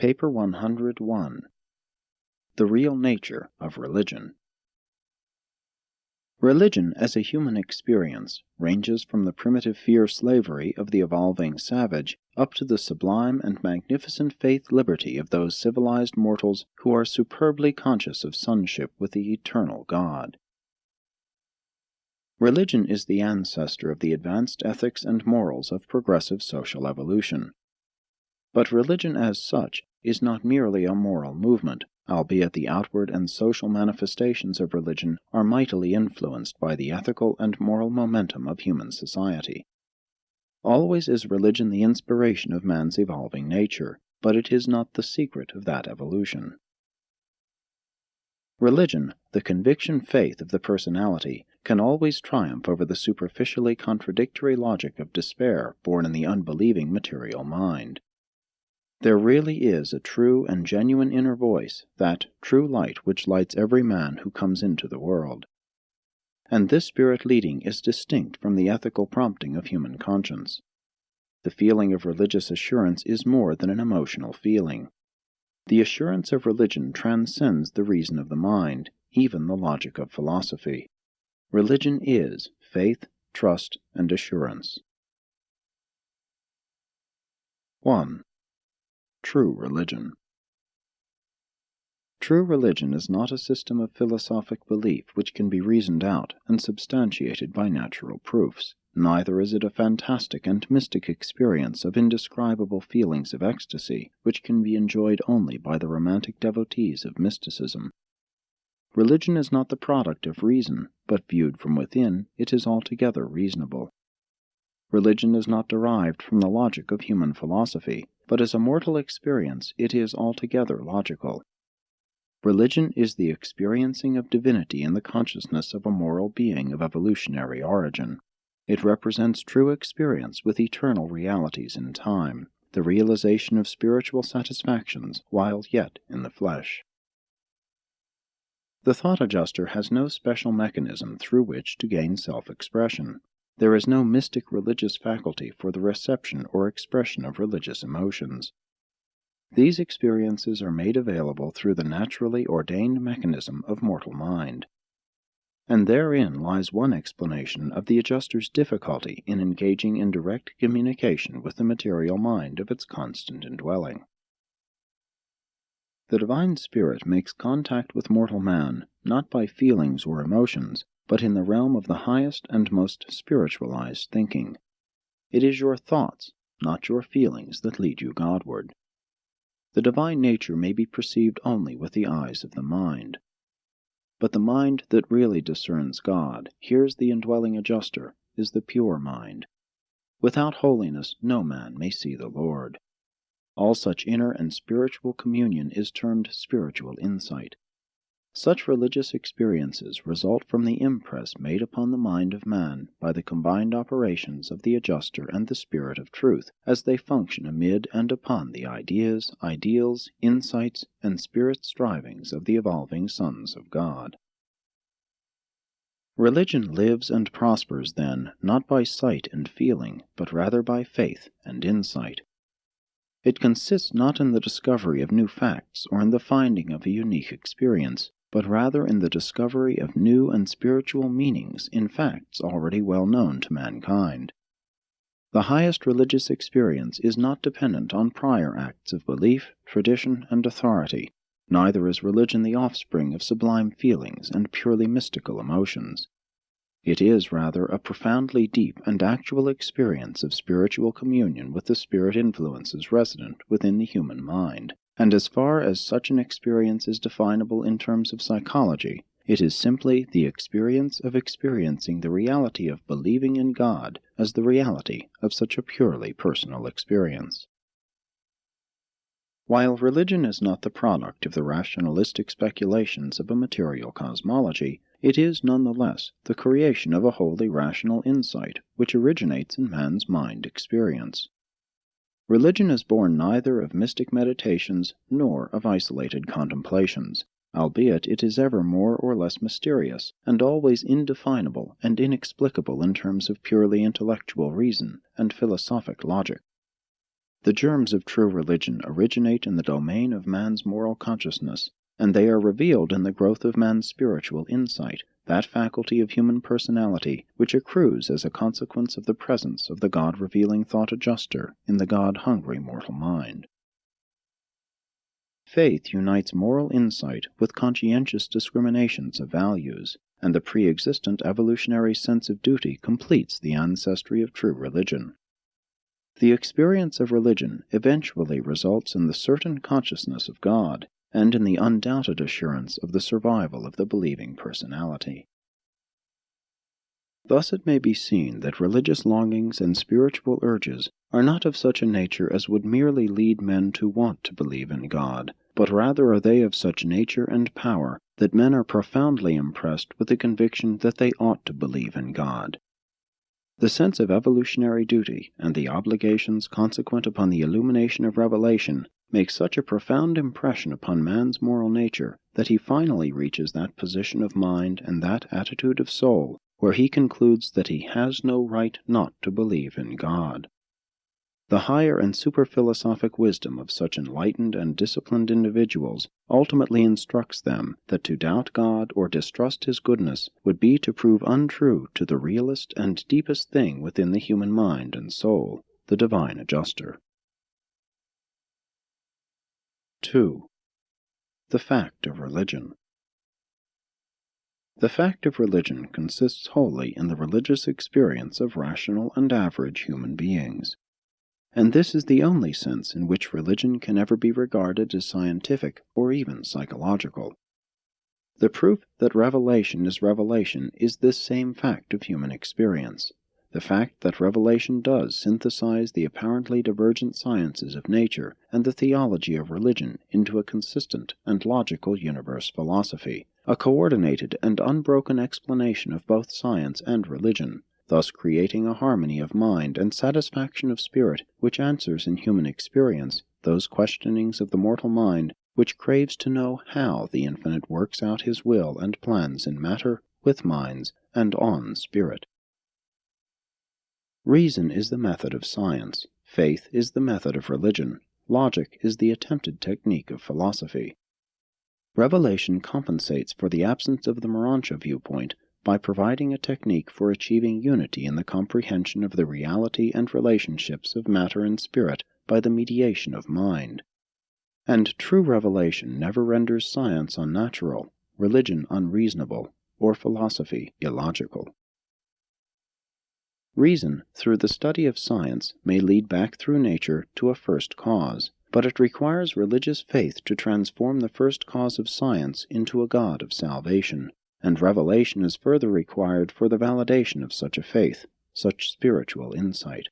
Paper 101. The Real Nature of Religion. Religion as a human experience ranges from the primitive fear-slavery of the evolving savage up to the sublime and magnificent faith-liberty of those civilized mortals who are superbly conscious of sonship with the eternal God. Religion is the ancestor of the advanced ethics and morals of progressive social evolution. But religion as such is not merely a moral movement, albeit the outward and social manifestations of religion are mightily influenced by the ethical and moral momentum of human society. Always is religion the inspiration of man's evolving nature, but it is not the secret of that evolution. Religion, the conviction faith of the personality, can always triumph over the superficially contradictory logic of despair born in the unbelieving material mind. There really is a true and genuine inner voice, that true light which lights every man who comes into the world. And this spirit leading is distinct from the ethical prompting of human conscience. The feeling of religious assurance is more than an emotional feeling. The assurance of religion transcends the reason of the mind, even the logic of philosophy. Religion is faith, trust, and assurance. 1. True religion. True religion is not a system of philosophic belief which can be reasoned out and substantiated by natural proofs. Neither is it a fantastic and mystic experience of indescribable feelings of ecstasy which can be enjoyed only by the romantic devotees of mysticism. Religion is not the product of reason, but viewed from within, it is altogether reasonable. Religion is not derived from the logic of human philosophy, but as a mortal experience it is altogether logical. Religion is the experiencing of divinity in the consciousness of a moral being of evolutionary origin. It represents true experience with eternal realities in time, the realization of spiritual satisfactions while yet in the flesh. The thought adjuster has no special mechanism through which to gain self-expression. There is no mystic religious faculty for the reception or expression of religious emotions. These experiences are made available through the naturally ordained mechanism of mortal mind. And therein lies one explanation of the adjuster's difficulty in engaging in direct communication with the material mind of its constant indwelling. The Divine Spirit makes contact with mortal man not by feelings or emotions, but in the realm of the highest and most spiritualized thinking. It is your thoughts, not your feelings, that lead you Godward. The divine nature may be perceived only with the eyes of the mind. But the mind that really discerns God, hears the indwelling adjuster, is the pure mind. Without holiness no man may see the Lord. All such inner and spiritual communion is termed spiritual insight. Such religious experiences result from the impress made upon the mind of man by the combined operations of the adjuster and the Spirit of Truth, as they function amid and upon the ideas, ideals, insights, and spirit strivings of the evolving sons of God. Religion lives and prospers, then, not by sight and feeling, but rather by faith and insight. It consists not in the discovery of new facts or in the finding of a unique experience, but rather in the discovery of new and spiritual meanings in facts already well known to mankind. The highest religious experience is not dependent on prior acts of belief, tradition, and authority, neither is religion the offspring of sublime feelings and purely mystical emotions. It is rather a profoundly deep and actual experience of spiritual communion with the spirit influences resident within the human mind. And as far as such an experience is definable in terms of psychology, it is simply the experience of experiencing the reality of believing in God as the reality of such a purely personal experience. While religion is not the product of the rationalistic speculations of a material cosmology, it is nonetheless the creation of a wholly rational insight which originates in man's mind experience. Religion is born neither of mystic meditations nor of isolated contemplations, albeit it is ever more or less mysterious, and always indefinable and inexplicable in terms of purely intellectual reason and philosophic logic. The germs of true religion originate in the domain of man's moral consciousness, and they are revealed in the growth of man's spiritual insight, that faculty of human personality which accrues as a consequence of the presence of the God-revealing thought-adjuster in the God-hungry mortal mind. Faith unites moral insight with conscientious discriminations of values, and the pre-existent evolutionary sense of duty completes the ancestry of true religion. The experience of religion eventually results in the certain consciousness of God, and in the undoubted assurance of the survival of the believing personality. Thus it may be seen that religious longings and spiritual urges are not of such a nature as would merely lead men to want to believe in God, but rather are they of such nature and power that men are profoundly impressed with the conviction that they ought to believe in God. The sense of evolutionary duty and the obligations consequent upon the illumination of revelation make such a profound impression upon man's moral nature that he finally reaches that position of mind and that attitude of soul where he concludes that he has no right not to believe in God. The higher and superphilosophic wisdom of such enlightened and disciplined individuals ultimately instructs them that to doubt God or distrust His goodness would be to prove untrue to the realest and deepest thing within the human mind and soul, the divine adjuster. 2. The fact of religion. The fact of religion consists wholly in the religious experience of rational and average human beings. And this is the only sense in which religion can ever be regarded as scientific or even psychological. The proof that revelation is this same fact of human experience, the fact that revelation does synthesize the apparently divergent sciences of nature and the theology of religion into a consistent and logical universe philosophy, a coordinated and unbroken explanation of both science and religion, thus creating a harmony of mind and satisfaction of spirit which answers in human experience those questionings of the mortal mind which craves to know how the Infinite works out His will and plans in matter, with minds, and on spirit. Reason is the method of science, faith is the method of religion, logic is the attempted technique of philosophy. Revelation compensates for the absence of the Morancha viewpoint by providing a technique for achieving unity in the comprehension of the reality and relationships of matter and spirit by the mediation of mind. And true revelation never renders science unnatural, religion unreasonable, or philosophy illogical. Reason, through the study of science, may lead back through nature to a first cause, but it requires religious faith to transform the first cause of science into a God of salvation, and revelation is further required for the validation of such a faith, such spiritual insight.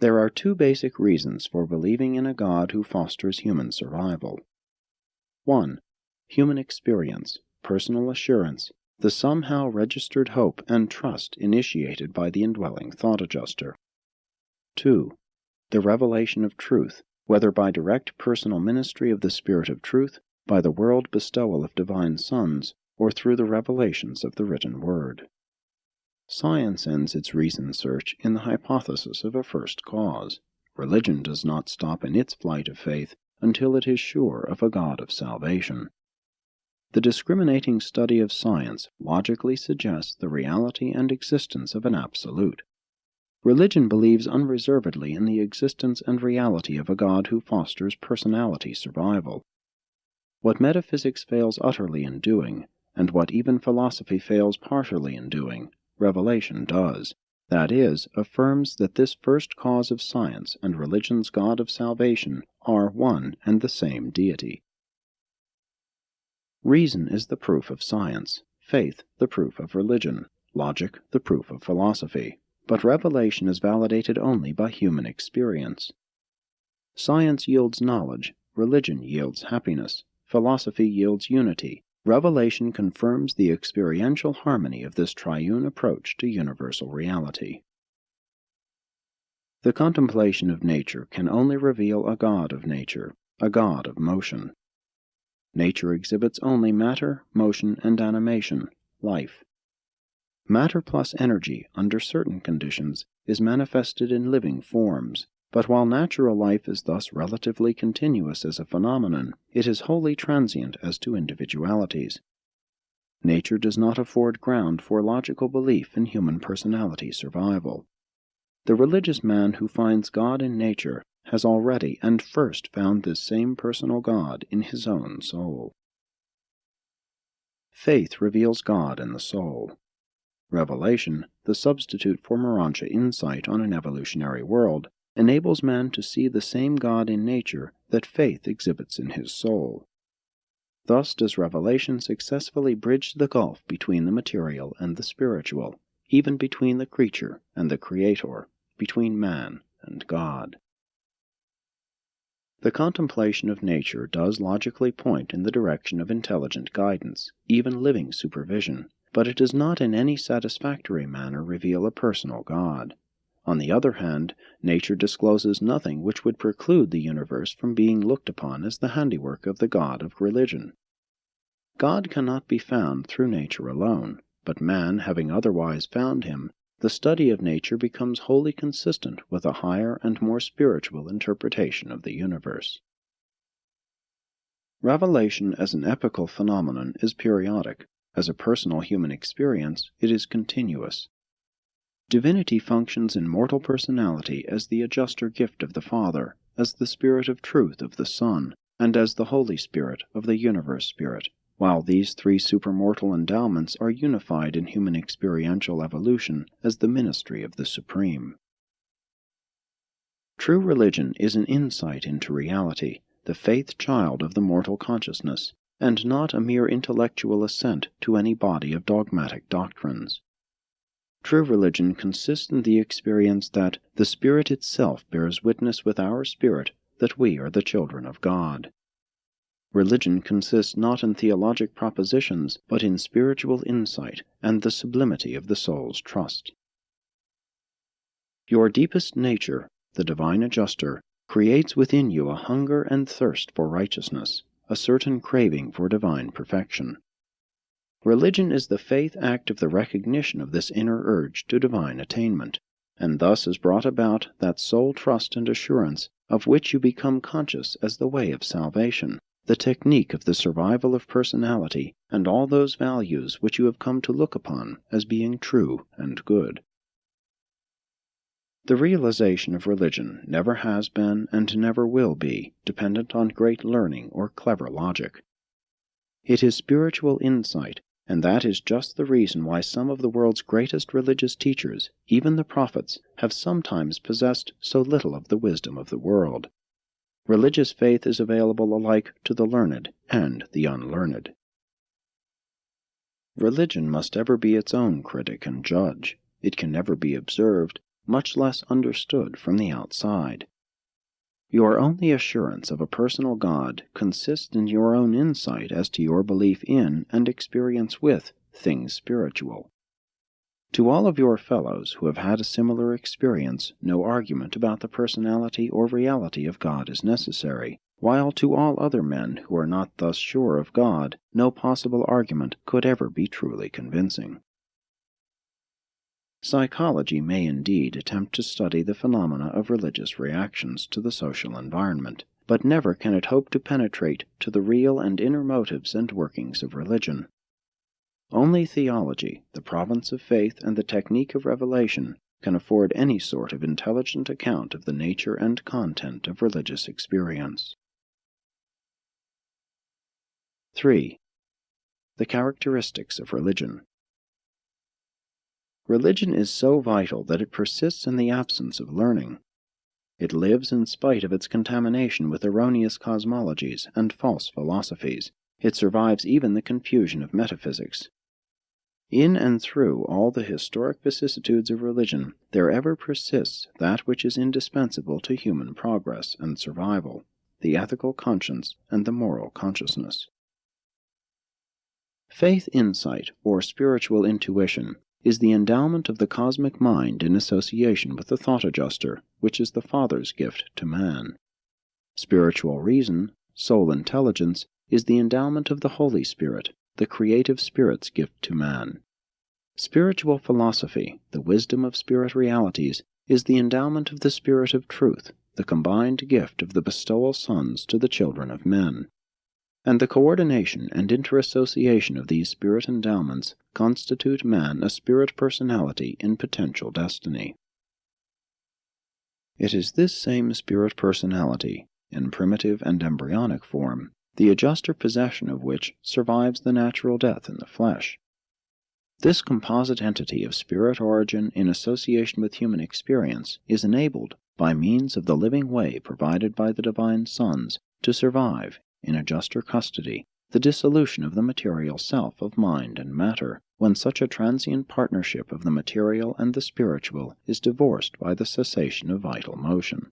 There are two basic reasons for believing in a God who fosters human survival. 1. Human experience, personal assurance, the somehow registered hope and trust initiated by the indwelling thought-adjuster. 2. The revelation of truth, whether by direct personal ministry of the Spirit of Truth, by the world bestowal of divine sons, or through the revelations of the written word. Science ends its reason search in the hypothesis of a first cause. Religion does not stop in its flight of faith until it is sure of a God of salvation. The discriminating study of science logically suggests the reality and existence of an absolute. Religion believes unreservedly in the existence and reality of a God who fosters personality survival. What metaphysics fails utterly in doing, and what even philosophy fails partially in doing, revelation does. That is, affirms that this first cause of science and religion's God of salvation are one and the same deity. Reason is the proof of science, faith the proof of religion, logic the proof of philosophy, but revelation is validated only by human experience. Science yields knowledge, religion yields happiness, philosophy yields unity. Revelation confirms the experiential harmony of this triune approach to universal reality. The contemplation of nature can only reveal a God of nature, a God of motion. Nature exhibits only matter, motion, and animation, life. Matter plus energy, under certain conditions, is manifested in living forms, But while natural life is thus relatively continuous as a phenomenon, it is wholly transient as to individualities. Nature does not afford ground for logical belief in human personality survival. The religious man who finds God in nature has already and first found this same personal God in his own soul. Faith reveals God in the soul. Revelation, the substitute for Morancha insight on an evolutionary world, enables man to see the same God in nature that faith exhibits in his soul. Thus does revelation successfully bridge the gulf between the material and the spiritual, even between the creature and the Creator, between man and God. The contemplation of nature does logically point in the direction of intelligent guidance, even living supervision, but it does not in any satisfactory manner reveal a personal God. On the other hand, nature discloses nothing which would preclude the universe from being looked upon as the handiwork of the God of religion. God cannot be found through nature alone, but man having otherwise found him, the study of nature becomes wholly consistent with a higher and more spiritual interpretation of the universe. Revelation as an epochal phenomenon is periodic. As a personal human experience, it is continuous. Divinity functions in mortal personality as the adjuster gift of the Father, as the Spirit of truth of the Son, and as the Holy Spirit of the Universe Spirit, while these three supermortal endowments are unified in human experiential evolution as the ministry of the Supreme. True religion is an insight into reality, the faith child of the mortal consciousness, and not a mere intellectual assent to any body of dogmatic doctrines. True religion consists in the experience that the Spirit itself bears witness with our spirit that we are the children of God. Religion consists not in theologic propositions, but in spiritual insight and the sublimity of the soul's trust. Your deepest nature, the divine adjuster, creates within you a hunger and thirst for righteousness, a certain craving for divine perfection. Religion is the faith act of the recognition of this inner urge to divine attainment, and thus is brought about that soul trust and assurance of which you become conscious as the way of salvation, the technique of the survival of personality, and all those values which you have come to look upon as being true and good. The realization of religion never has been and never will be dependent on great learning or clever logic. It is spiritual insight, and that is just the reason why some of the world's greatest religious teachers, even the prophets, have sometimes possessed so little of the wisdom of the world. Religious faith is available alike to the learned and the unlearned. Religion must ever be its own critic and judge. It can never be observed, much less understood from the outside. Your only assurance of a personal God consists in your own insight as to your belief in and experience with things spiritual. To all of your fellows who have had a similar experience, no argument about the personality or reality of God is necessary, while to all other men who are not thus sure of God, no possible argument could ever be truly convincing. Psychology may indeed attempt to study the phenomena of religious reactions to the social environment, but never can it hope to penetrate to the real and inner motives and workings of religion. Only theology, the province of faith and the technique of revelation, can afford any sort of intelligent account of the nature and content of religious experience. 3. The characteristics of religion. Religion is so vital that it persists in the absence of learning. It lives in spite of its contamination with erroneous cosmologies and false philosophies. It survives even the confusion of metaphysics. In and through all the historic vicissitudes of religion, there ever persists that which is indispensable to human progress and survival, the ethical conscience and the moral consciousness. Faith insight, or spiritual intuition, is the endowment of the cosmic mind in association with the thought adjuster, which is the Father's gift to man. Spiritual reason, soul intelligence, is the endowment of the Holy Spirit, the creative Spirit's gift to man. Spiritual philosophy, the wisdom of spirit realities, is the endowment of the Spirit of truth, the combined gift of the bestowal sons to the children of men, and the coordination and interassociation of these spirit endowments constitute man a spirit personality in potential destiny. It is this same spirit personality, in primitive and embryonic form, the adjuster possession of which survives the natural death in the flesh. This composite entity of spirit origin in association with human experience is enabled, by means of the living way provided by the divine sons, to survive, in adjuster custody, the dissolution of the material self of mind and matter, when such a transient partnership of the material and the spiritual is divorced by the cessation of vital motion.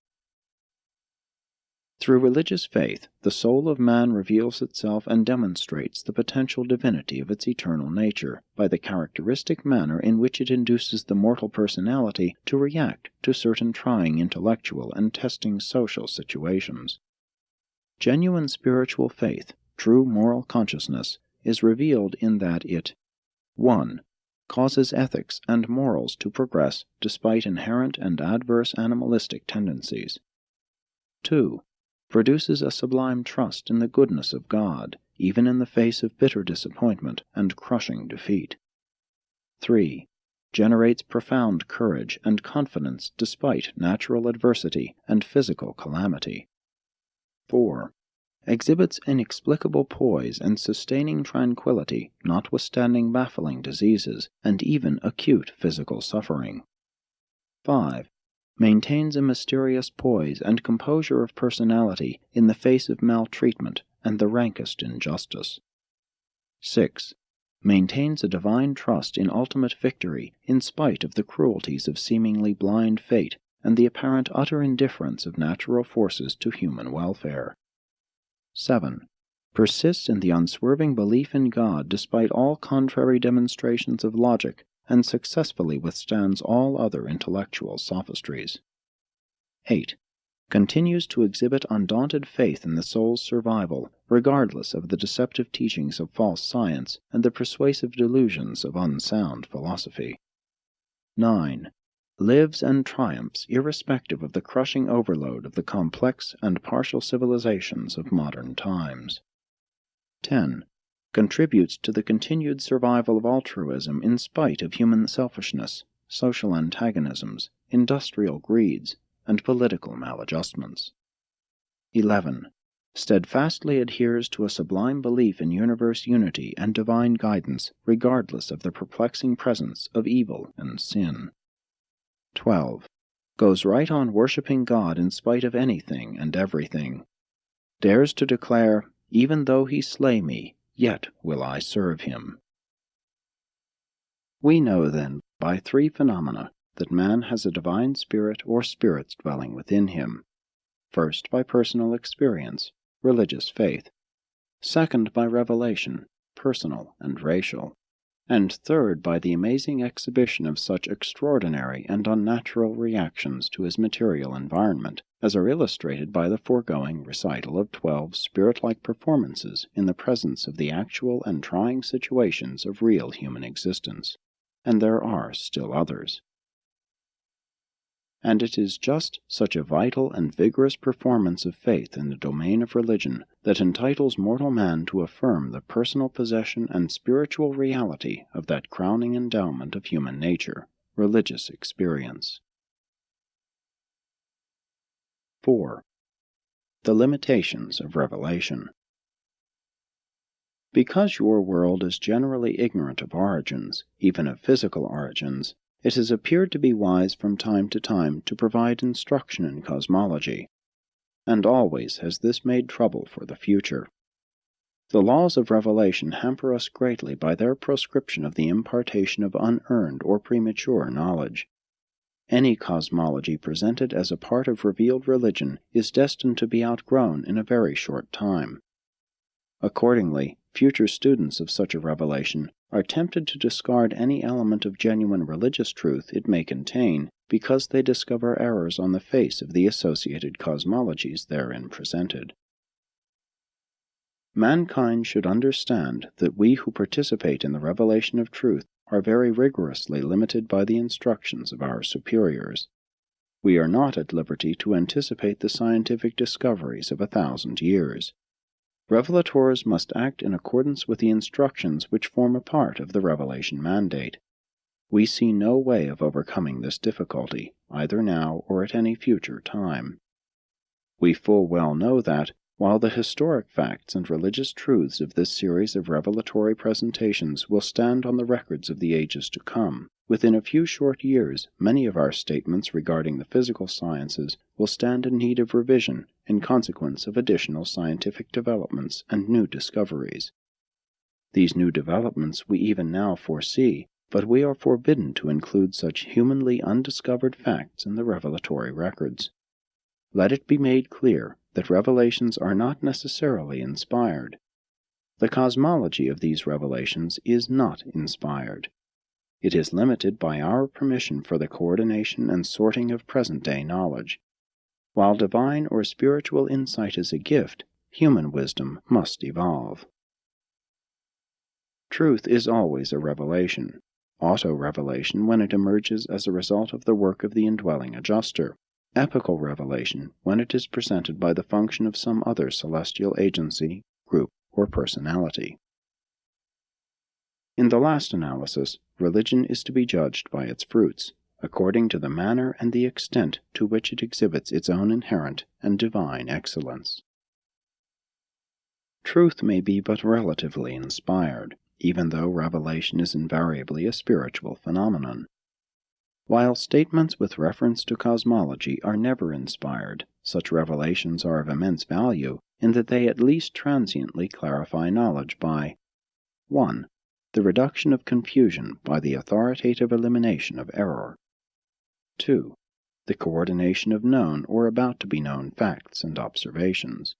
Through religious faith, the soul of man reveals itself and demonstrates the potential divinity of its eternal nature by the characteristic manner in which it induces the mortal personality to react to certain trying intellectual and testing social situations. Genuine spiritual faith, true moral consciousness, is revealed in that it 1. Causes ethics and morals to progress despite inherent and adverse animalistic tendencies. 2. Produces a sublime trust in the goodness of God, even in the face of bitter disappointment and crushing defeat. 3. Generates profound courage and confidence despite natural adversity and physical calamity. 4. Exhibits inexplicable poise and sustaining tranquility, notwithstanding baffling diseases and even acute physical suffering. 5. Maintains a mysterious poise and composure of personality in the face of maltreatment and the rankest injustice. 6. Maintains a divine trust in ultimate victory in spite of the cruelties of seemingly blind fate and the apparent utter indifference of natural forces to human welfare. 7. Persists in the unswerving belief in God despite all contrary demonstrations of logic and successfully withstands all other intellectual sophistries. 8. Continues to exhibit undaunted faith in the soul's survival, regardless of the deceptive teachings of false science and the persuasive delusions of unsound philosophy. 9. Lives and triumphs irrespective of the crushing overload of the complex and partial civilizations of modern times. 10. Contributes to the continued survival of altruism in spite of human selfishness, social antagonisms, industrial greeds, and political maladjustments. 11. Steadfastly adheres to a sublime belief in universe unity and divine guidance, regardless of the perplexing presence of evil and sin. 12. Goes right on worshipping God in spite of anything and everything. Dares to declare, "Even though he slay me, yet will I serve him." We know, then, by three phenomena, that man has a divine spirit or spirits dwelling within him. First, by personal experience, religious faith. Second, by revelation, personal and racial. And third, by the amazing exhibition of such extraordinary and unnatural reactions to his material environment, as are illustrated by the foregoing recital of 12 spirit-like performances in the presence of the actual and trying situations of real human existence. And there are still others. And it is just such a vital and vigorous performance of faith in the domain of religion that entitles mortal man to affirm the personal possession and spiritual reality of that crowning endowment of human nature, religious experience. 4. The limitations of revelation. Because your world is generally ignorant of origins, even of physical origins, it has appeared to be wise from time to time to provide instruction in cosmology, and always has this made trouble for the future. The laws of revelation hamper us greatly by their proscription of the impartation of unearned or premature knowledge. Any cosmology presented as a part of revealed religion is destined to be outgrown in a very short time. Accordingly, future students of such a revelation are tempted to discard any element of genuine religious truth it may contain because they discover errors on the face of the associated cosmologies therein presented. Mankind should understand that we who participate in the revelation of truth are very rigorously limited by the instructions of our superiors. We are not at liberty to anticipate the scientific discoveries of 1,000 years. Revelators must act in accordance with the instructions which form a part of the revelation mandate. We see no way of overcoming this difficulty, either now or at any future time. We full well know that, while the historic facts and religious truths of this series of revelatory presentations will stand on the records of the ages to come, within a few short years many of our statements regarding the physical sciences will stand in need of revision in consequence of additional scientific developments and new discoveries. These new developments we even now foresee, but we are forbidden to include such humanly undiscovered facts in the revelatory records. Let it be made clear that revelations are not necessarily inspired. The cosmology of these revelations is not inspired. It is limited by our permission for the coordination and sorting of present-day knowledge. While divine or spiritual insight is a gift, human wisdom must evolve. Truth is always a revelation, auto-revelation when it emerges as a result of the work of the indwelling adjuster, epical revelation when it is presented by the function of some other celestial agency, group, or personality. In the last analysis, religion is to be judged by its fruits, according to the manner and the extent to which it exhibits its own inherent and divine excellence. Truth may be but relatively inspired, even though revelation is invariably a spiritual phenomenon. While statements with reference to cosmology are never inspired, such revelations are of immense value in that they at least transiently clarify knowledge by 1. The reduction of confusion by the authoritative elimination of error. 2. The coordination of known or about to be known facts and observations.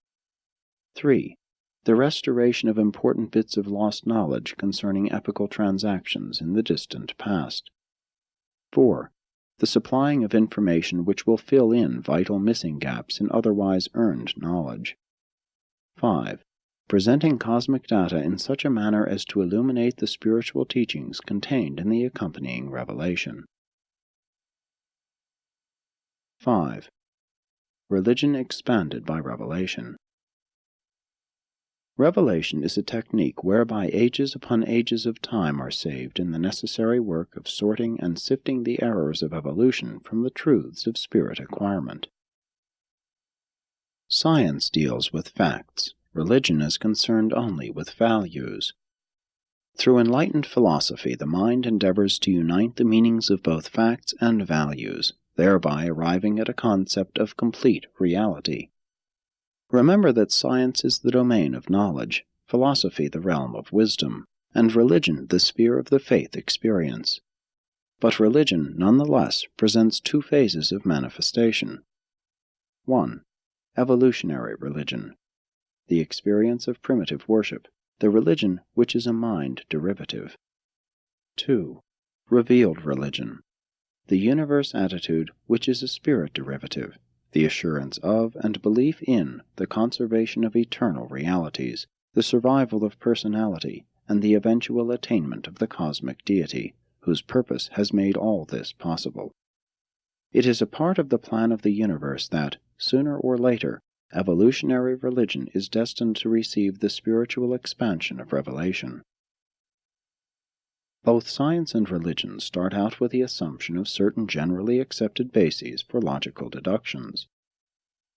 3. The restoration of important bits of lost knowledge concerning epical transactions in the distant past. 4. The supplying of information which will fill in vital missing gaps in otherwise earned knowledge. 5. Presenting cosmic data in such a manner as to illuminate the spiritual teachings contained in the accompanying revelation. 5. Religion expanded by revelation. Revelation is a technique whereby ages upon ages of time are saved in the necessary work of sorting and sifting the errors of evolution from the truths of spirit acquirement. Science deals with facts. Religion is concerned only with values. Through enlightened philosophy, the mind endeavors to unite the meanings of both facts and values, thereby arriving at a concept of complete reality. Remember that science is the domain of knowledge, philosophy the realm of wisdom, and religion the sphere of the faith experience. But religion, nonetheless, presents two phases of manifestation. 1. Evolutionary religion. The experience of primitive worship, the religion which is a mind derivative. 2. Revealed religion. The universe attitude which is a spirit derivative, the assurance of and belief in the conservation of eternal realities, the survival of personality, and the eventual attainment of the cosmic deity, whose purpose has made all this possible. It is a part of the plan of the universe that, sooner or later, evolutionary religion is destined to receive the spiritual expansion of revelation. Both science and religion start out with the assumption of certain generally accepted bases for logical deductions.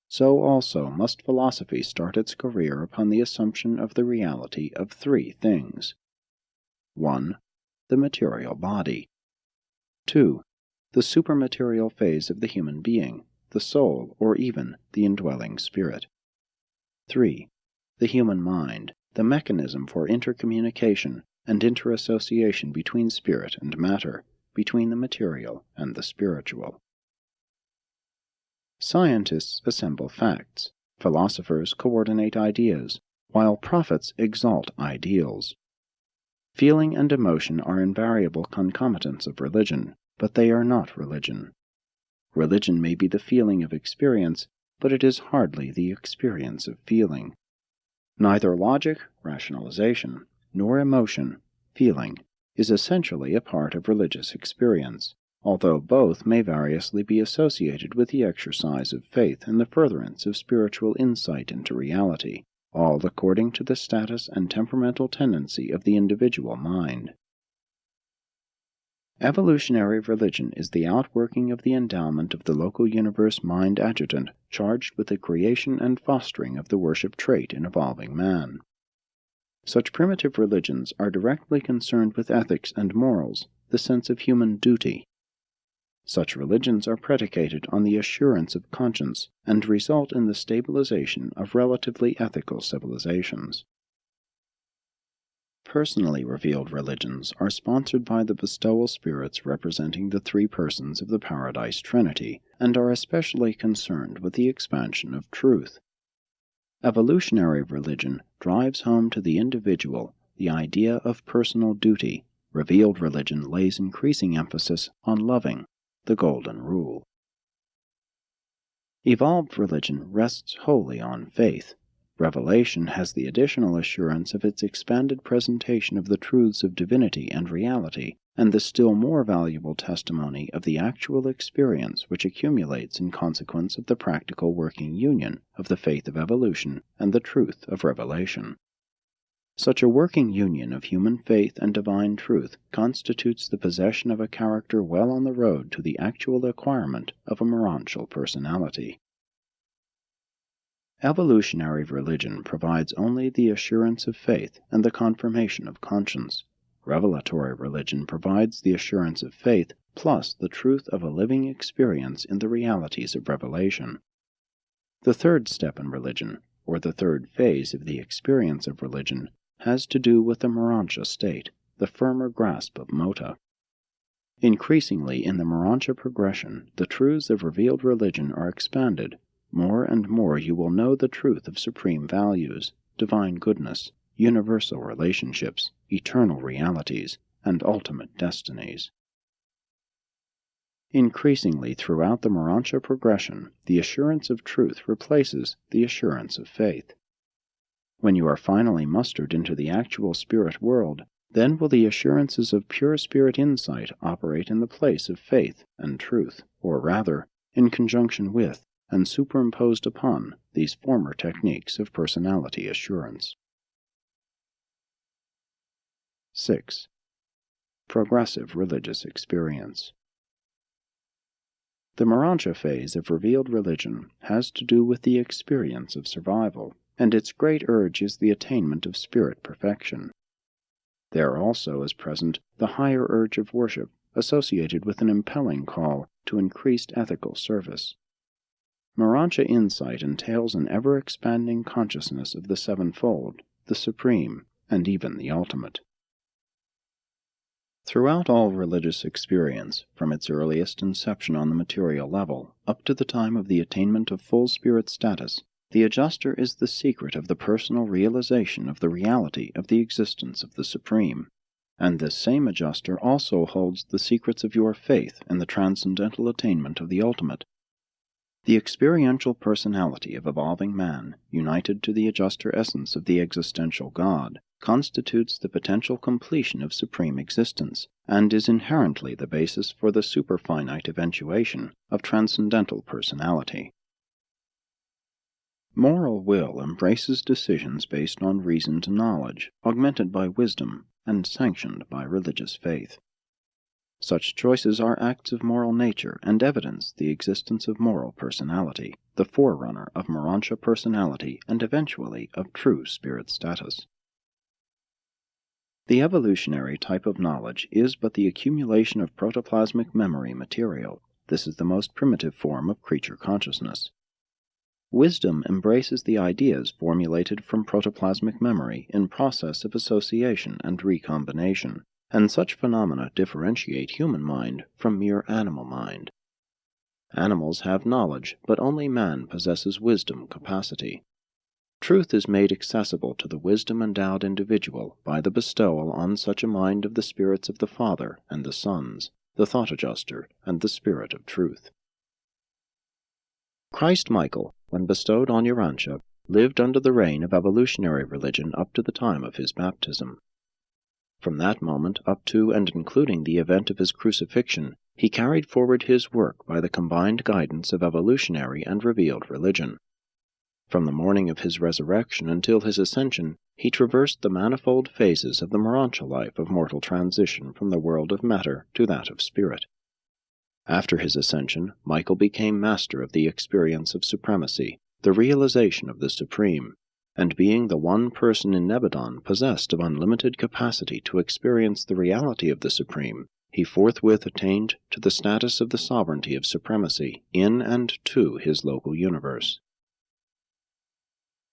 So also must philosophy start its career upon the assumption of the reality of three things. 1. The material body. 2. The supermaterial phase of the human being, the soul, or even the indwelling spirit. 3. The human mind, the mechanism for intercommunication and interassociation between spirit and matter, between the material and the spiritual. Scientists assemble facts, philosophers coordinate ideas, while prophets exalt ideals. Feeling and emotion are invariable concomitants of religion, but they are not religion. Religion may be the feeling of experience, but it is hardly the experience of feeling. Neither logic, rationalization, nor emotion, feeling, is essentially a part of religious experience, although both may variously be associated with the exercise of faith and the furtherance of spiritual insight into reality, all according to the status and temperamental tendency of the individual mind. Evolutionary religion is the outworking of the endowment of the local universe mind adjutant charged with the creation and fostering of the worship trait in evolving man. Such primitive religions are directly concerned with ethics and morals, the sense of human duty. Such religions are predicated on the assurance of conscience and result in the stabilization of relatively ethical civilizations. Personally revealed religions are sponsored by the bestowal spirits representing the three persons of the Paradise Trinity and are especially concerned with the expansion of truth. Evolutionary religion drives home to the individual the idea of personal duty. Revealed religion lays increasing emphasis on loving, the golden rule. Evolved religion rests wholly on faith. Revelation has the additional assurance of its expanded presentation of the truths of divinity and reality, and the still more valuable testimony of the actual experience which accumulates in consequence of the practical working union of the faith of evolution and the truth of revelation. Such a working union of human faith and divine truth constitutes the possession of a character well on the road to the actual acquirement of a morontial personality. Evolutionary religion provides only the assurance of faith and the confirmation of conscience. Revelatory religion provides the assurance of faith plus the truth of a living experience in the realities of revelation. The third step in religion, or the third phase of the experience of religion, has to do with the morontia state, the firmer grasp of mota. Increasingly in the morontia progression, the truths of revealed religion are expanded. More and more you will know the truth of supreme values, divine goodness, universal relationships, eternal realities, and ultimate destinies. Increasingly throughout the morontia progression, the assurance of truth replaces the assurance of faith. When you are finally mustered into the actual spirit world, then will the assurances of pure spirit insight operate in the place of faith and truth, or rather, in conjunction with and superimposed upon these former techniques of personality assurance. 6. Progressive religious experience. The morontia phase of revealed religion has to do with the experience of survival, and its great urge is the attainment of spirit perfection. There also is present the higher urge of worship, associated with an impelling call to increased ethical service. Morontia insight entails an ever-expanding consciousness of the sevenfold, the supreme, and even the ultimate. Throughout all religious experience, from its earliest inception on the material level, up to the time of the attainment of full spirit status, the adjuster is the secret of the personal realization of the reality of the existence of the Supreme. And this same adjuster also holds the secrets of your faith in the transcendental attainment of the ultimate. The experiential personality of evolving man, united to the adjuster essence of the existential God, constitutes the potential completion of supreme existence, and is inherently the basis for the superfinite eventuation of transcendental personality. Moral will embraces decisions based on reasoned knowledge, augmented by wisdom, and sanctioned by religious faith. Such choices are acts of moral nature and evidence the existence of moral personality, the forerunner of morontia personality and eventually of true spirit status. The evolutionary type of knowledge is but the accumulation of protoplasmic memory material. This is the most primitive form of creature consciousness. Wisdom embraces the ideas formulated from protoplasmic memory in process of association and recombination, and such phenomena differentiate human mind from mere animal mind. Animals have knowledge, but only man possesses wisdom capacity. Truth is made accessible to the wisdom-endowed individual by the bestowal on such a mind of the spirits of the Father and the Sons, the Thought Adjuster, and the Spirit of Truth. Christ Michael, when bestowed on Urantia, lived under the reign of evolutionary religion up to the time of his baptism. From that moment up to and including the event of his crucifixion, He carried forward his work by the combined guidance of evolutionary and revealed religion. From the morning of his resurrection until his ascension, he traversed the manifold phases of the Morontia life of mortal transition from the world of matter to that of spirit. After his ascension, Michael became master of the experience of supremacy, the realization of the supreme, and being the one person in Nebadon possessed of unlimited capacity to experience the reality of the supreme, he forthwith attained to the status of the sovereignty of supremacy in and to his local universe.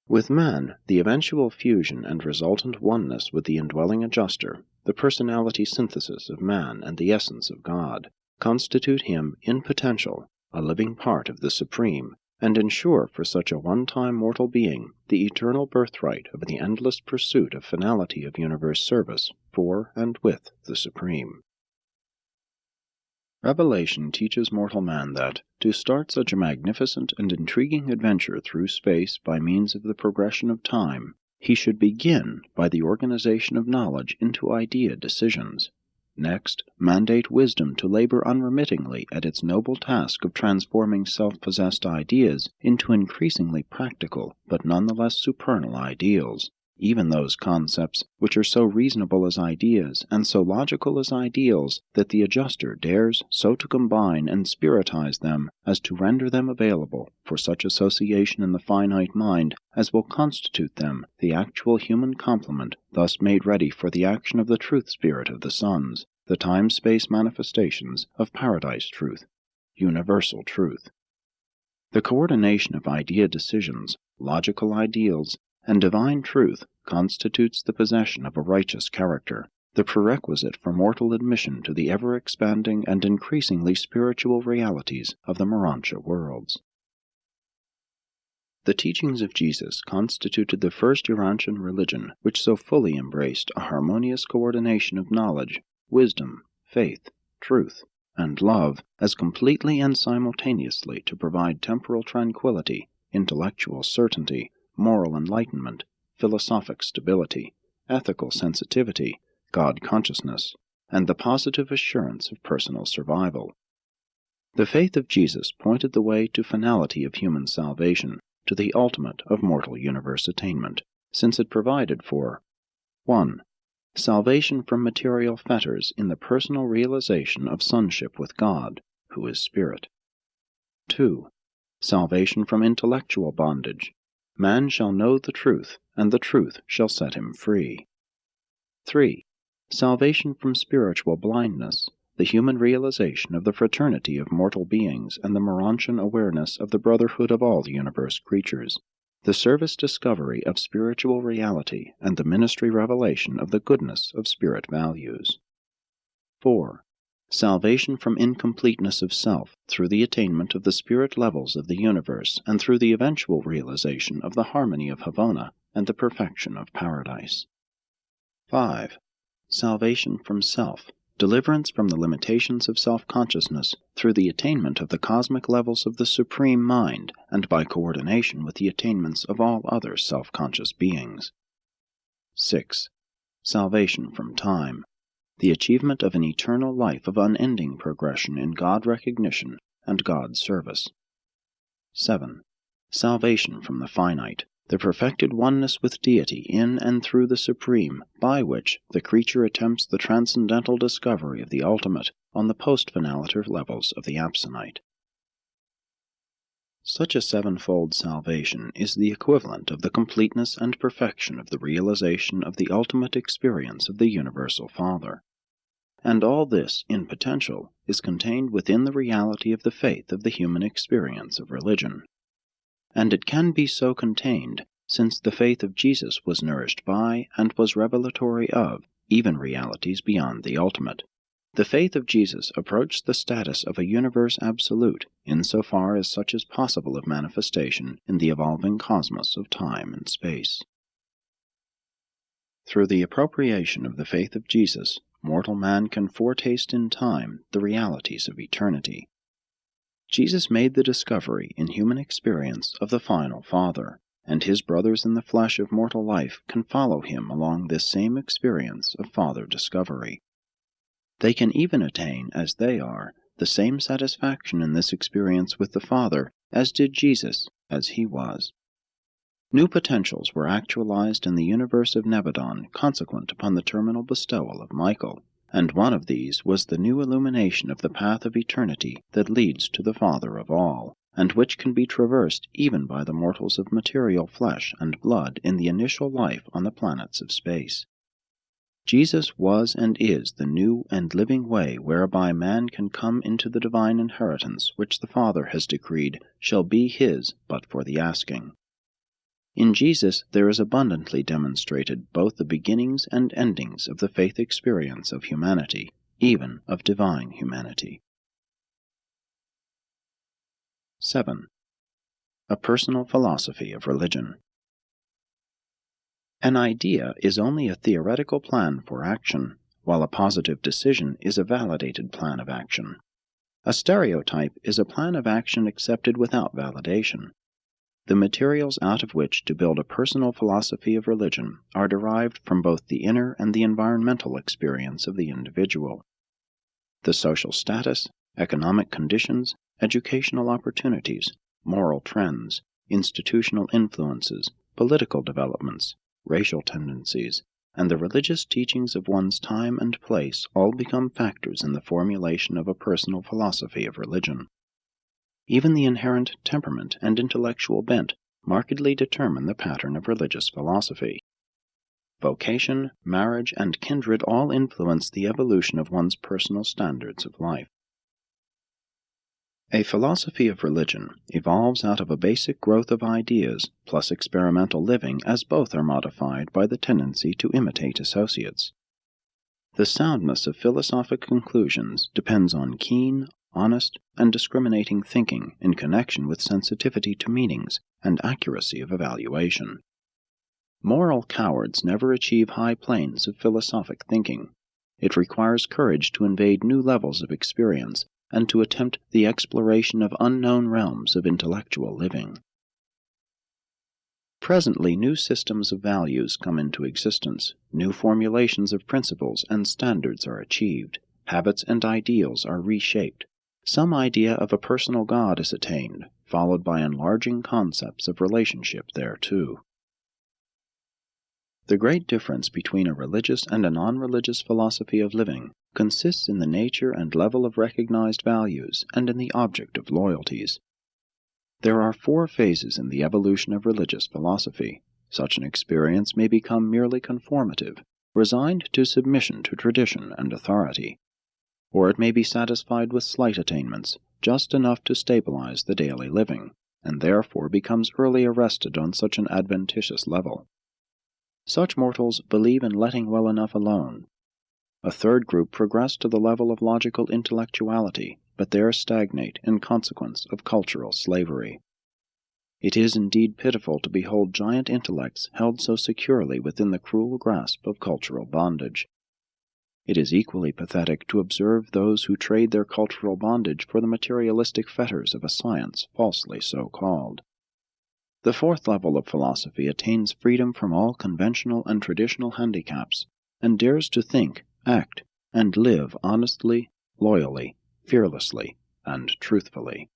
With man, the eventual fusion and resultant oneness with the indwelling adjuster, the personality synthesis of man and the essence of God, constitute him, in potential, a living part of the supreme, and ensure for such a one-time mortal being the eternal birthright of the endless pursuit of finality of universe service for and with the supreme. Revelation teaches mortal man that, to start such a magnificent and intriguing adventure through space by means of the progression of time, he should begin by the organization of knowledge into idea decisions. Next, mandate wisdom to labor unremittingly at its noble task of transforming self-possessed ideas into increasingly practical but nonetheless supernal ideals, even those concepts which are so reasonable as ideas and so logical as ideals that the adjuster dares so to combine and spiritize them as to render them available for such association in the finite mind as will constitute them the actual human complement thus made ready for the action of the truth spirit of the sons, the time-space manifestations of paradise truth, universal truth. The coordination of idea decisions, logical ideals, and divine truth constitutes the possession of a righteous character, the prerequisite for mortal admission to the ever-expanding and increasingly spiritual realities of the Morontia worlds. The teachings of Jesus constituted the first Urantian religion which so fully embraced a harmonious coordination of knowledge, wisdom, faith, truth, and love as completely and simultaneously to provide temporal tranquility, intellectual certainty, moral enlightenment, philosophic stability, ethical sensitivity, God consciousness, and the positive assurance of personal survival. The faith of Jesus pointed the way to finality of human salvation, to the ultimate of mortal universe attainment, since it provided for 1. Salvation from material fetters in the personal realization of sonship with God, who is Spirit. 2. Salvation from intellectual bondage. Man shall know the truth, and the truth shall set him free. 3. Salvation from spiritual blindness, the human realization of the fraternity of mortal beings and the Morontian awareness of the brotherhood of all universe creatures, the service discovery of spiritual reality and the ministry revelation of the goodness of spirit values. 4. Salvation from incompleteness of self through the attainment of the spirit levels of the universe and through the eventual realization of the harmony of Havana and the perfection of paradise. 5. Salvation from self, deliverance from the limitations of self-consciousness through the attainment of the cosmic levels of the Supreme Mind and by coordination with the attainments of all other self-conscious beings. 6. Salvation from time, the achievement of an eternal life of unending progression in God recognition and God service. 7. Salvation from the finite, the perfected oneness with deity in and through the Supreme, by which the creature attempts the transcendental discovery of the ultimate on the post-finaliter levels of the Absonite. Such a sevenfold salvation is the equivalent of the completeness and perfection of the realization of the ultimate experience of the Universal Father. And all this, in potential, is contained within the reality of the faith of the human experience of religion. And it can be so contained, since the faith of Jesus was nourished by, and was revelatory of, even realities beyond the ultimate. The faith of Jesus approached the status of a universe absolute, insofar as such is possible of manifestation in the evolving cosmos of time and space. Through the appropriation of the faith of Jesus, mortal man can foretaste in time the realities of eternity. Jesus made the discovery in human experience of the final Father, and his brothers in the flesh of mortal life can follow him along this same experience of Father discovery. They can even attain, as they are, the same satisfaction in this experience with the Father as did Jesus as he was. New potentials were actualized in the universe of Nebadon consequent upon the terminal bestowal of Michael, and one of these was the new illumination of the path of eternity that leads to the Father of all, and which can be traversed even by the mortals of material flesh and blood in the initial life on the planets of space. Jesus was and is the new and living way whereby man can come into the divine inheritance which the Father has decreed shall be his but for the asking. In Jesus there is abundantly demonstrated both the beginnings and endings of the faith experience of humanity, even of divine humanity. 7. A personal philosophy of religion. An idea is only a theoretical plan for action, while a positive decision is a validated plan of action. A stereotype is a plan of action accepted without validation. The materials out of which to build a personal philosophy of religion are derived from both the inner and the environmental experience of the individual. The social status, economic conditions, educational opportunities, moral trends, institutional influences, political developments, racial tendencies, and the religious teachings of one's time and place all become factors in the formulation of a personal philosophy of religion. Even the inherent temperament and intellectual bent markedly determine the pattern of religious philosophy. Vocation, marriage, and kindred all influence the evolution of one's personal standards of life. A philosophy of religion evolves out of a basic growth of ideas plus experimental living, as both are modified by the tendency to imitate associates. The soundness of philosophic conclusions depends on keen, honest, and discriminating thinking in connection with sensitivity to meanings and accuracy of evaluation. Moral cowards never achieve high planes of philosophic thinking. It requires courage to invade new levels of experience and to attempt the exploration of unknown realms of intellectual living. Presently, new systems of values come into existence, new formulations of principles and standards are achieved, habits and ideals are reshaped. Some idea of a personal God is attained, followed by enlarging concepts of relationship thereto. The great difference between a religious and a non-religious philosophy of living consists in the nature and level of recognized values and in the object of loyalties. There are 4 phases in the evolution of religious philosophy. Such an experience may become merely conformative, resigned to submission to tradition and authority, or it may be satisfied with slight attainments, just enough to stabilize the daily living, and therefore becomes early arrested on such an adventitious level. Such mortals believe in letting well enough alone. A third group progress to the level of logical intellectuality, but there stagnate in consequence of cultural slavery. It is indeed pitiful to behold giant intellects held so securely within the cruel grasp of cultural bondage. It is equally pathetic to observe those who trade their cultural bondage for the materialistic fetters of a science falsely so called. The 4th level of philosophy attains freedom from all conventional and traditional handicaps, and dares to think, act, and live honestly, loyally, fearlessly, and truthfully.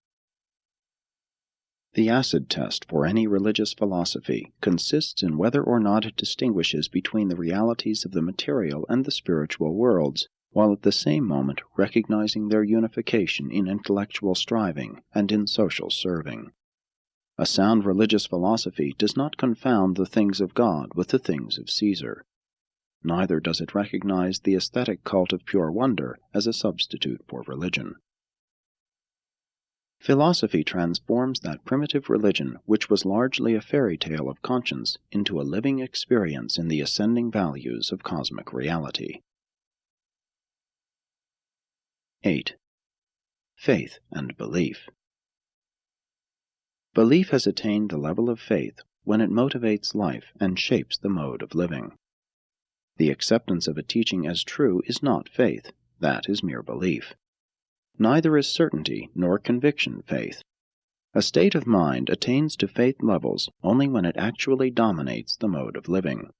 The acid test for any religious philosophy consists in whether or not it distinguishes between the realities of the material and the spiritual worlds, while at the same moment recognizing their unification in intellectual striving and in social serving. A sound religious philosophy does not confound the things of God with the things of Caesar. Neither does it recognize the aesthetic cult of pure wonder as a substitute for religion. Philosophy transforms that primitive religion which was largely a fairy tale of conscience into a living experience in the ascending values of cosmic reality. 8. Faith and belief. Belief has attained the level of faith when it motivates life and shapes the mode of living. The acceptance of a teaching as true is not faith, that is mere belief. Neither is certainty nor conviction faith. A state of mind attains to faith levels only when it actually dominates the mode of living.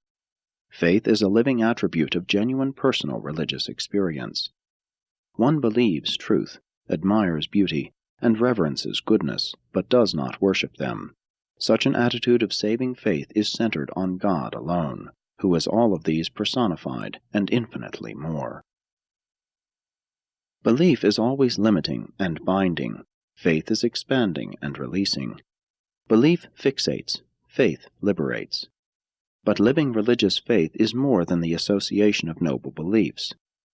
Faith is a living attribute of genuine personal religious experience. One believes truth, admires beauty, and reverences goodness, but does not worship them. Such an attitude of saving faith is centered on God alone, who is all of these personified and infinitely more. Belief is always limiting and binding. Faith is expanding and releasing. Belief fixates, faith liberates. But living religious faith is more than the association of noble beliefs.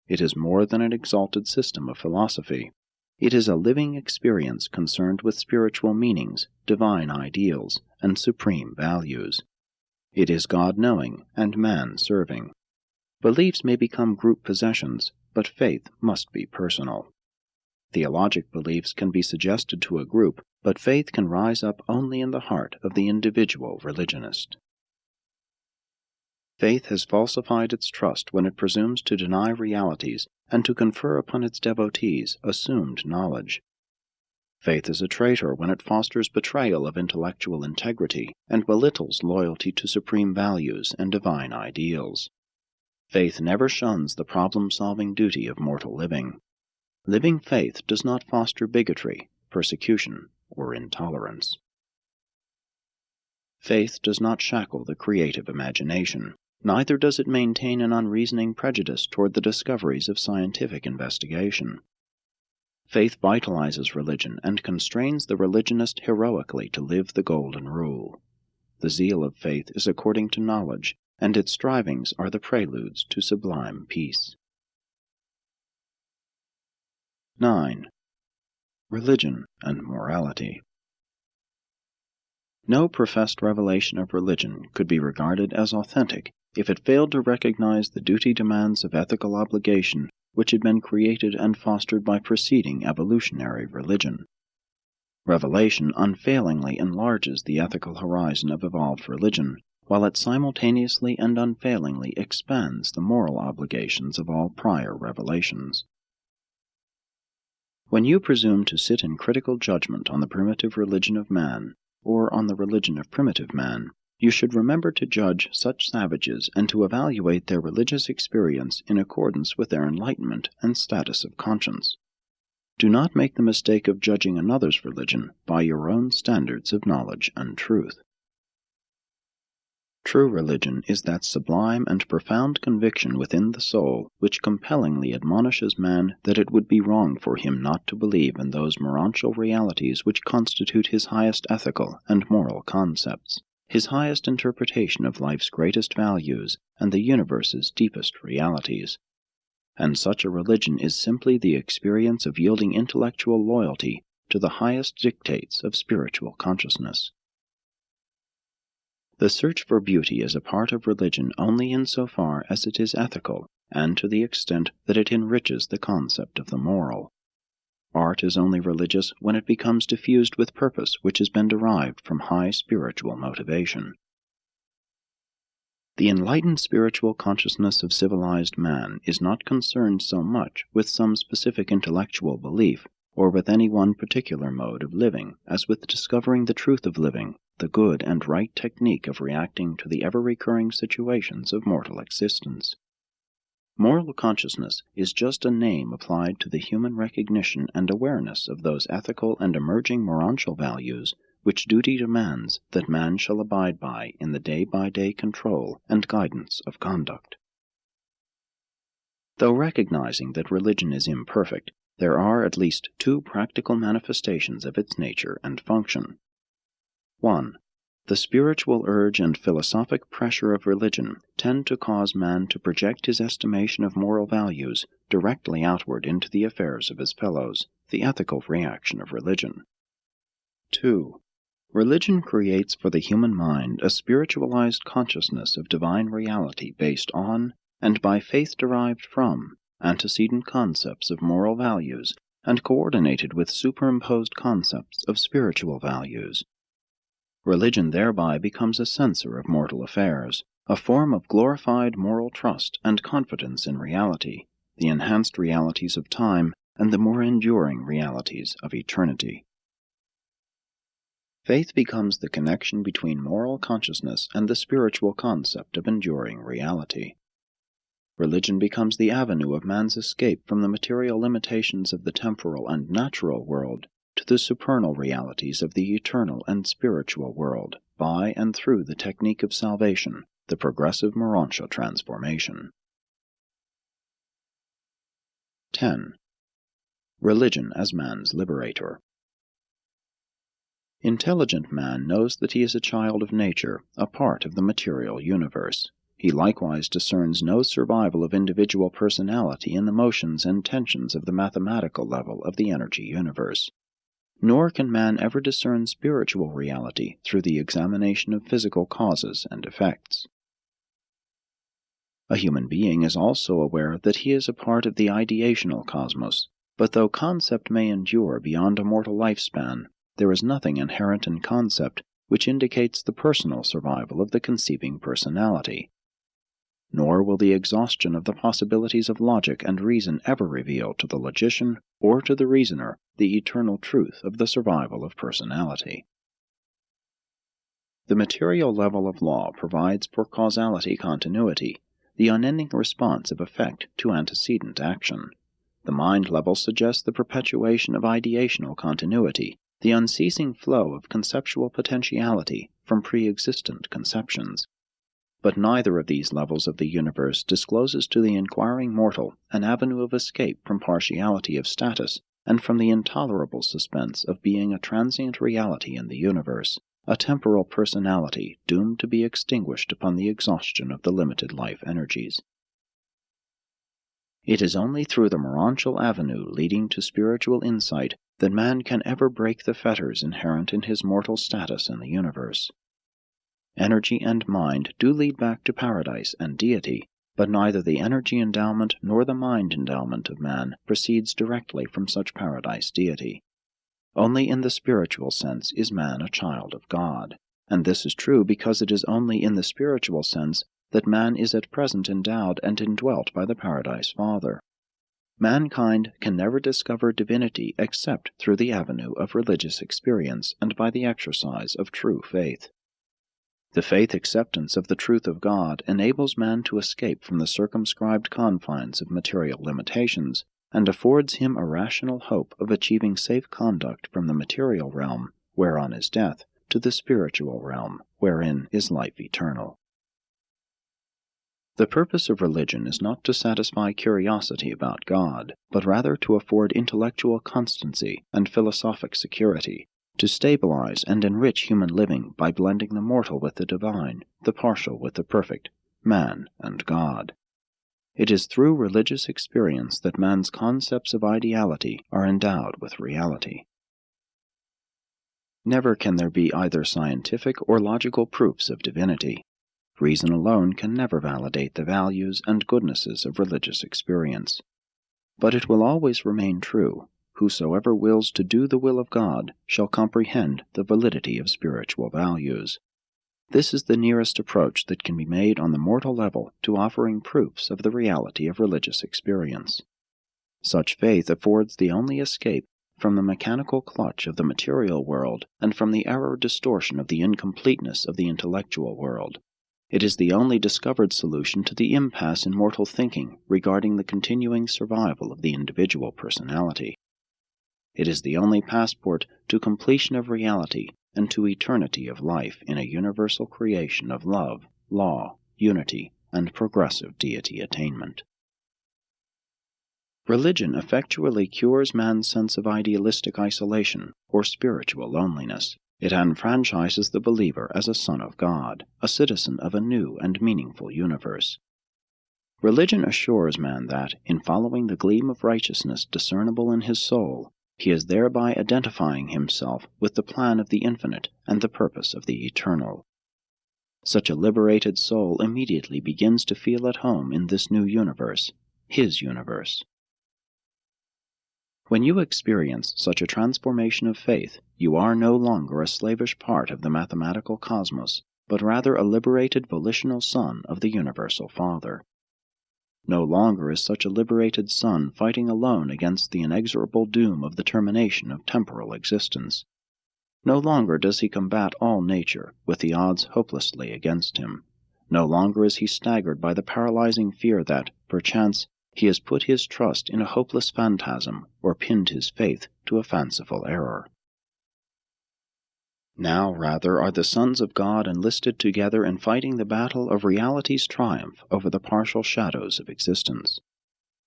It is more than an exalted system of philosophy. It is a living experience concerned with spiritual meanings, divine ideals, and supreme values. It is God-knowing and man-serving. Beliefs may become group possessions, but faith must be personal. Theologic beliefs can be suggested to a group, but faith can rise up only in the heart of the individual religionist. Faith has falsified its trust when it presumes to deny realities and to confer upon its devotees assumed knowledge. Faith is a traitor when it fosters betrayal of intellectual integrity and belittles loyalty to supreme values and divine ideals. Faith never shuns the problem-solving duty of mortal living. Living faith does not foster bigotry, persecution, or intolerance. Faith does not shackle the creative imagination. Neither does it maintain an unreasoning prejudice toward the discoveries of scientific investigation. Faith vitalizes religion and constrains the religionist heroically to live the golden rule. The zeal of faith is according to knowledge, and its strivings are the preludes to sublime peace. 9. Religion and morality. No professed revelation of religion could be regarded as authentic if it failed to recognize the duty demands of ethical obligation which had been created and fostered by preceding evolutionary religion. Revelation unfailingly enlarges the ethical horizon of evolved religion, while it simultaneously and unfailingly expands the moral obligations of all prior revelations. When you presume to sit in critical judgment on the primitive religion of man, or on the religion of primitive man, you should remember to judge such savages and to evaluate their religious experience in accordance with their enlightenment and status of conscience. Do not make the mistake of judging another's religion by your own standards of knowledge and truth. True religion is that sublime and profound conviction within the soul which compellingly admonishes man that it would be wrong for him not to believe in those morontial realities which constitute his highest ethical and moral concepts, his highest interpretation of life's greatest values and the universe's deepest realities. And such a religion is simply the experience of yielding intellectual loyalty to the highest dictates of spiritual consciousness. The search for beauty is a part of religion only insofar as it is ethical, and to the extent that it enriches the concept of the moral. Art is only religious when it becomes diffused with purpose which has been derived from high spiritual motivation. The enlightened spiritual consciousness of civilized man is not concerned so much with some specific intellectual belief, or with any one particular mode of living, as with discovering the truth of living, the good and right technique of reacting to the ever-recurring situations of mortal existence. Moral consciousness is just a name applied to the human recognition and awareness of those ethical and emerging morontial values which duty demands that man shall abide by in the day-by-day control and guidance of conduct. Though recognizing that religion is imperfect, there are at least two practical manifestations of its nature and function. 1. The spiritual urge and philosophic pressure of religion tend to cause man to project his estimation of moral values directly outward into the affairs of his fellows, the ethical reaction of religion. 2. Religion creates for the human mind a spiritualized consciousness of divine reality based on, and by faith derived from, antecedent concepts of moral values and coordinated with superimposed concepts of spiritual values. Religion thereby becomes a censor of mortal affairs, a form of glorified moral trust and confidence in reality, the enhanced realities of time and the more enduring realities of eternity. Faith becomes the connection between moral consciousness and the spiritual concept of enduring reality. Religion becomes the avenue of man's escape from the material limitations of the temporal and natural world to the supernal realities of the eternal and spiritual world, by and through the technique of salvation, the progressive Morontia transformation. 10. Religion as man's liberator. Intelligent man knows that he is a child of nature, a part of the material universe. He likewise discerns no survival of individual personality in the motions and tensions of the mathematical level of the energy universe. Nor can man ever discern spiritual reality through the examination of physical causes and effects. A human being is also aware that he is a part of the ideational cosmos, but though concept may endure beyond a mortal lifespan, there is nothing inherent in concept which indicates the personal survival of the conceiving personality. Nor will the exhaustion of the possibilities of logic and reason ever reveal to the logician or to the reasoner the eternal truth of the survival of personality. The material level of law provides for causality continuity, the unending response of effect to antecedent action. The mind level suggests the perpetuation of ideational continuity, the unceasing flow of conceptual potentiality from pre-existent conceptions. But neither of these levels of the universe discloses to the inquiring mortal an avenue of escape from partiality of status and from the intolerable suspense of being a transient reality in the universe, a temporal personality doomed to be extinguished upon the exhaustion of the limited life energies. It is only through the Morontial avenue leading to spiritual insight that man can ever break the fetters inherent in his mortal status in the universe. Energy and mind do lead back to paradise and deity, but neither the energy endowment nor the mind endowment of man proceeds directly from such paradise deity. Only in the spiritual sense is man a child of God, and this is true because it is only in the spiritual sense that man is at present endowed and indwelt by the Paradise Father. Mankind can never discover divinity except through the avenue of religious experience and by the exercise of true faith. The faith acceptance of the truth of God enables man to escape from the circumscribed confines of material limitations, and affords him a rational hope of achieving safe conduct from the material realm, whereon is death, to the spiritual realm, wherein is life eternal. The purpose of religion is not to satisfy curiosity about God, but rather to afford intellectual constancy and philosophic security, to stabilize and enrich human living by blending the mortal with the divine, the partial with the perfect, man and God. It is through religious experience that man's concepts of ideality are endowed with reality. Never can there be either scientific or logical proofs of divinity. Reason alone can never validate the values and goodnesses of religious experience. But it will always remain true: whosoever wills to do the will of God shall comprehend the validity of spiritual values. This is the nearest approach that can be made on the mortal level to offering proofs of the reality of religious experience. Such faith affords the only escape from the mechanical clutch of the material world and from the error distortion of the incompleteness of the intellectual world. It is the only discovered solution to the impasse in mortal thinking regarding the continuing survival of the individual personality. It is the only passport to completion of reality and to eternity of life in a universal creation of love, law, unity, and progressive deity attainment. Religion effectually cures man's sense of idealistic isolation or spiritual loneliness. It enfranchises the believer as a son of God, a citizen of a new and meaningful universe. Religion assures man that, in following the gleam of righteousness discernible in his soul, he is thereby identifying himself with the plan of the infinite and the purpose of the eternal. Such a liberated soul immediately begins to feel at home in this new universe, his universe. When you experience such a transformation of faith, you are no longer a slavish part of the mathematical cosmos, but rather a liberated volitional son of the universal Father. No longer is such a liberated son fighting alone against the inexorable doom of the termination of temporal existence. No longer does he combat all nature, with the odds hopelessly against him. No longer is he staggered by the paralyzing fear that, perchance he has put his trust in a hopeless phantasm, or pinned his faith to a fanciful error. Now rather are the sons of God enlisted together in fighting the battle of reality's triumph over the partial shadows of existence.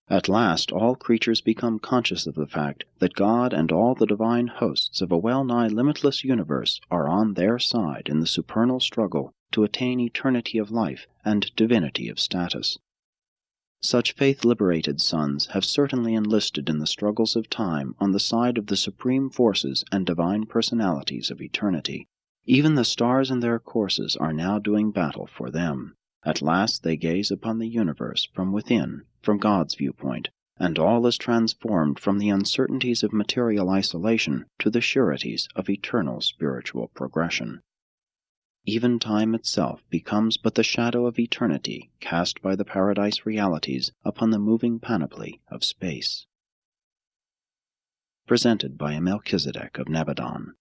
At last all creatures become conscious of the fact that God and all the divine hosts of a well-nigh limitless universe are on their side in the supernal struggle to attain eternity of life and divinity of status. Such faith-liberated sons have certainly enlisted in the struggles of time on the side of the supreme forces and divine personalities of eternity. Even the stars in their courses are now doing battle for them. At last they gaze upon the universe from within, from God's viewpoint, and all is transformed from the uncertainties of material isolation to the sureties of eternal spiritual progression. Even time itself becomes but the shadow of eternity cast by the paradise realities upon the moving panoply of space. Presented by a Melchizedek of Nebadon.